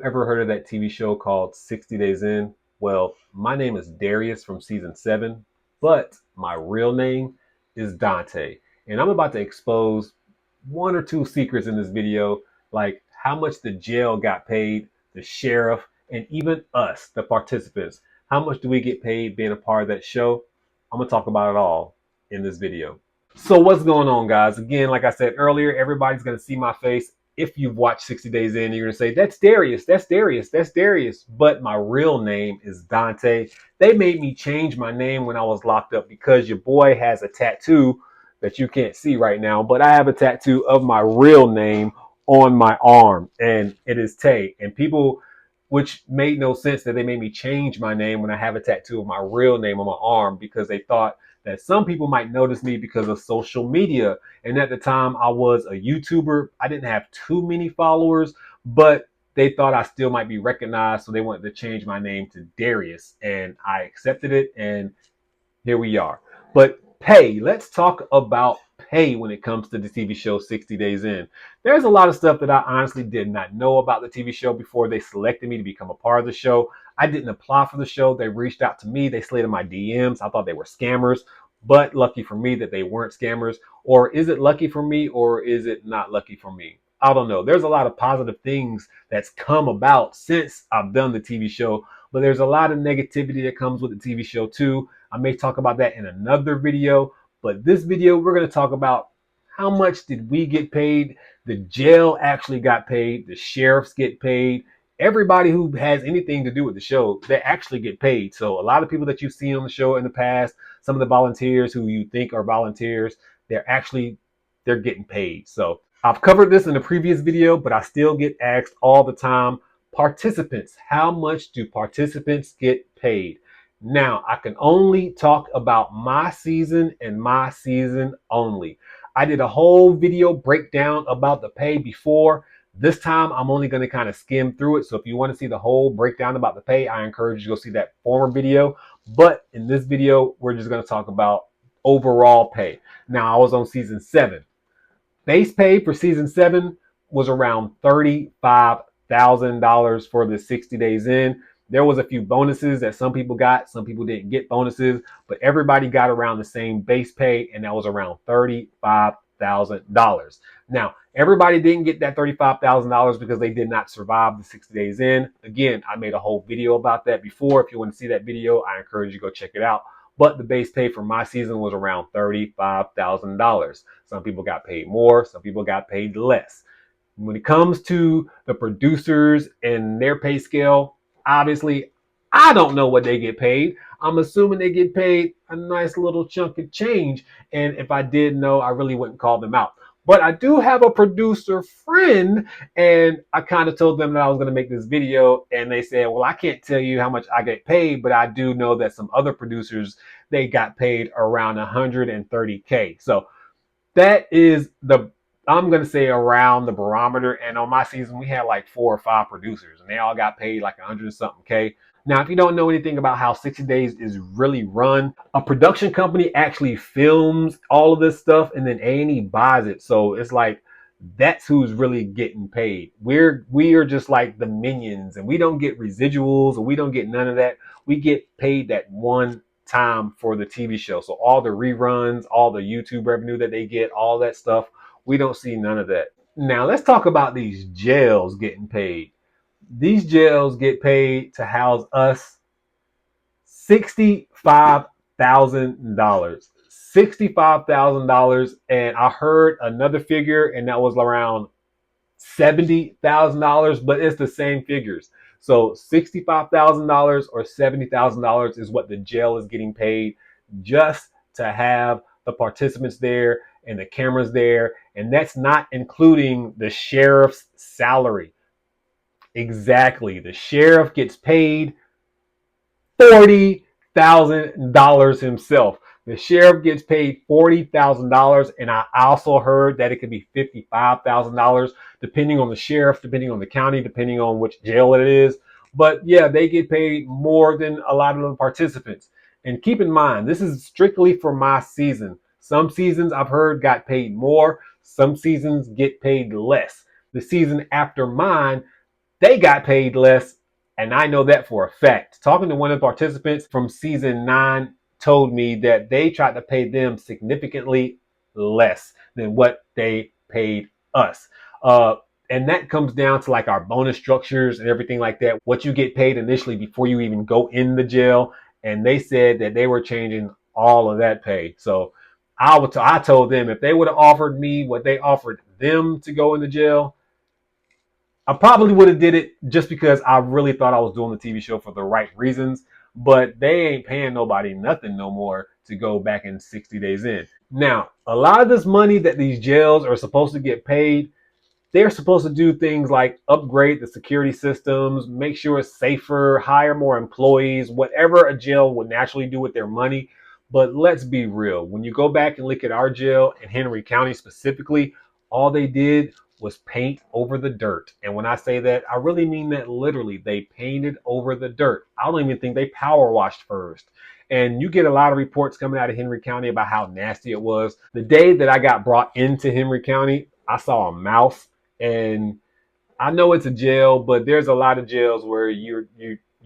Ever heard of that TV show called 60 Days In? Well, my name is Darius from season 7, but my real name is Dante. And I'm about to expose one or two secrets in this video, like how much the jail got paid, the sheriff, and even us, the participants. How much do we get paid being a part of that show? I'm going to talk about it all in this video. So what's going on, guys? Again, like I said earlier, everybody's going to see my face. If you've watched 60 Days In, you're going to say, that's Darius, that's Darius, that's Darius. But my real name is Dante. They made me change my name when I was locked up because your boy has a tattoo that you can't see right now. But I have a tattoo of my real name on my arm, and it is Tay. And people, which made no sense that they made me change my name when I have a tattoo of my real name on my arm, because they thought that some people might notice me because of social media. And at the time, I was a YouTuber. I didn't have too many followers, but they thought I still might be recognized. So they wanted to change my name to Darius. And I accepted it. And here we are. But pay, let's talk about pay when it comes to the TV show 60 Days In. There's a lot of stuff that I honestly did not know about the TV show before they selected me to become a part of the show. I didn't apply for the show. They reached out to me. They slid in my DMs. I thought they were scammers, but lucky for me that they weren't scammers. Or is it lucky for me, or is it not lucky for me? I don't know. There's a lot of positive things that's come about since I've done the TV show, but there's a lot of negativity that comes with the TV show too. I may talk about that in another video, but this video, we're going to talk about how much did we get paid? The jail actually got paid. The sheriffs get paid. Everybody who has anything to do with the show, they actually get paid. So a lot of people that you've seen on the show in the past, some of the volunteers who you think are volunteers, they're getting paid. So I've covered this in a previous video, but I still get asked all the time, participants, how much do participants get paid? Now, I can only talk about my season and my season only. I did a whole video breakdown about the pay before. This time, I'm only going to kind of skim through it. So if you want to see the whole breakdown about the pay, I encourage you to go see that former video. But in this video, we're just going to talk about overall pay. Now, I was on season 7. Base pay for season 7 was around $35,000 for the 60 days in. There was a few bonuses that some people got. Some people didn't get bonuses, but everybody got around the same base pay, and that was around $35,000. Now, everybody didn't get that $35,000 because they did not survive the 60 days in. Again, I made a whole video about that before. If you want to see that video, I encourage you to go check it out. But the base pay for my season was around $35,000. Some people got paid more, some people got paid less. When it comes to the producers and their pay scale, obviously, I don't know what they get paid. I'm assuming they get paid a nice little chunk of change. And if I did know, I really wouldn't call them out. But I do have a producer friend, and I kind of told them that I was going to make this video, and they said, well, I can't tell you how much I get paid, but I do know that some other producers, they got paid around 130K. So that is I'm going to say around the barometer. And on my season, we had like 4 or 5 producers, and they all got paid like 100 something K. Now, if you don't know anything about how 60 Days is really run, a production company actually films all of this stuff, and then A&E buys it. So it's like, that's who's really getting paid. We are just like the minions, and we don't get residuals, and we don't get none of that. We get paid that one time for the TV show. So all the reruns, all the YouTube revenue that they get, all that stuff, we don't see none of that. Now let's talk about these jails getting paid. These jails get paid to house us $65,000. $65,000. And I heard another figure, and that was around $70,000, but it's the same figures. So $65,000 or $70,000 is what the jail is getting paid just to have the participants there and the cameras there. And that's not including the sheriff's salary. Exactly. The sheriff gets paid $40,000 himself. The sheriff gets paid $40,000, and I also heard that it could be $55,000 depending on the sheriff, depending on the county, depending on which jail it is. But yeah, they get paid more than a lot of the participants. And keep in mind, this is strictly for my season. Some seasons I've heard got paid more. Some seasons get paid less. The season after mine, They got paid less, and I know that for a fact. Talking to one of the participants from season 9 told me that they tried to pay them significantly less than what they paid us. And that comes down to like our bonus structures and everything like that, what you get paid initially before you even go in the jail. And they said that they were changing all of that pay. So I told them if they would have offered me what they offered them to go into jail, I probably would have did it just because I really thought I was doing the TV show for the right reasons. But they ain't paying nobody nothing no more to go back in 60 days in. Now, a lot of this money that these jails are supposed to get paid, they're supposed to do things like upgrade the security systems, make sure it's safer, hire more employees, whatever a jail would naturally do with their money. But let's be real. When you go back and look at our jail in Henry County specifically, all they did was paint over the dirt. And when I say that, I really mean that literally. They painted over the dirt. I don't even think they power washed first. And you get a lot of reports coming out of Henry County about how nasty it was. The day that I got brought into Henry County, I saw a mouse, and I know it's a jail, but there's a lot of jails where you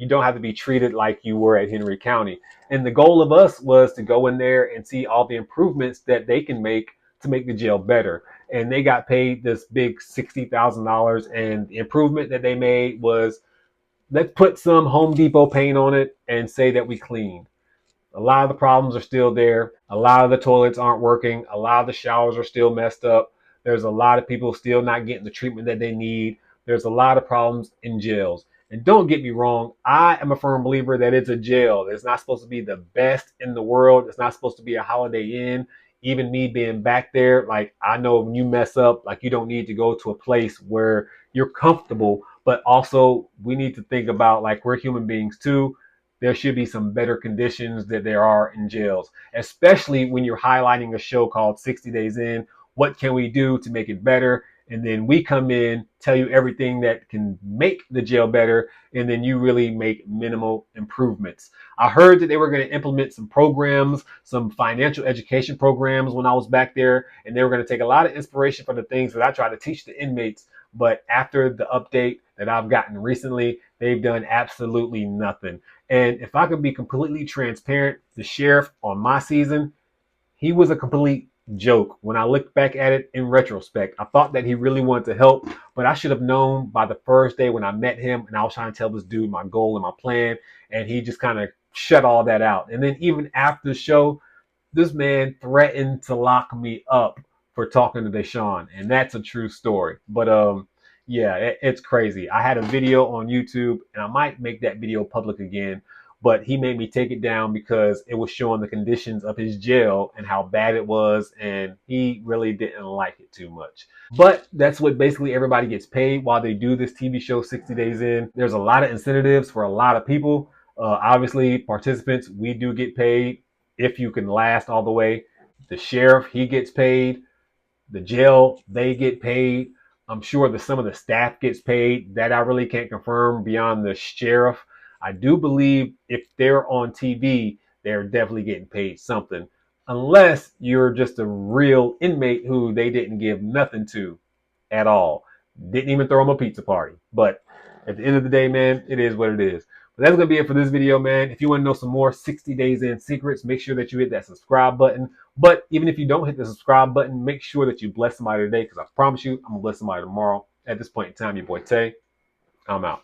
don't have to be treated like you were at Henry County. And the goal of us was to go in there and see all the improvements that they can make to make the jail better. And they got paid this big $60,000, and the improvement that they made was, let's put some Home Depot paint on it and say that we cleaned. A lot of the problems are still there. A lot of the toilets aren't working. A lot of the showers are still messed up. There's a lot of people still not getting the treatment that they need. There's a lot of problems in jails. And don't get me wrong, I am a firm believer that it's a jail. It's not supposed to be the best in the world. It's not supposed to be a Holiday Inn. Even me being back there, like, I know when you mess up, like, you don't need to go to a place where you're comfortable. But also, we need to think about, like, we're human beings too. There should be some better conditions that there are in jails, especially when you're highlighting a show called 60 Days In. What can we do to make it better? And then we come in, tell you everything that can make the jail better, and then you really make minimal improvements. I heard that they were going to implement some programs, some financial education programs when I was back there, and they were going to take a lot of inspiration from the things that I try to teach the inmates. But after the update that I've gotten recently, they've done absolutely nothing. And if I could be completely transparent, the sheriff on my season, he was a complete joke. When I look back at it in retrospect, I thought that he really wanted to help, but I should have known by the first day when I met him and I was trying to tell this dude my goal and my plan, and he just kind of shut all that out. And then even after the show, this man threatened to lock me up for talking to Deshaun, and that's a true story. But yeah, it's crazy. I had a video on YouTube, and I might make that video public again. But he made me take it down because it was showing the conditions of his jail and how bad it was, and he really didn't like it too much. But that's what basically everybody gets paid while they do this TV show 60 Days In. There's a lot of incentives for a lot of people. Obviously, participants, we do get paid if you can last all the way. The sheriff, he gets paid. The jail, they get paid. I'm sure that some of the staff gets paid. That I really can't confirm beyond the sheriff. I do believe if they're on TV, they're definitely getting paid something. Unless you're just a real inmate who they didn't give nothing to at all. Didn't even throw them a pizza party. But at the end of the day, man, it is what it is. But that's going to be it for this video, man. If you want to know some more 60 Days In secrets, make sure that you hit that subscribe button. But even if you don't hit the subscribe button, make sure that you bless somebody today, because I promise you, I'm going to bless somebody tomorrow. At this point in time, your boy Tay, I'm out.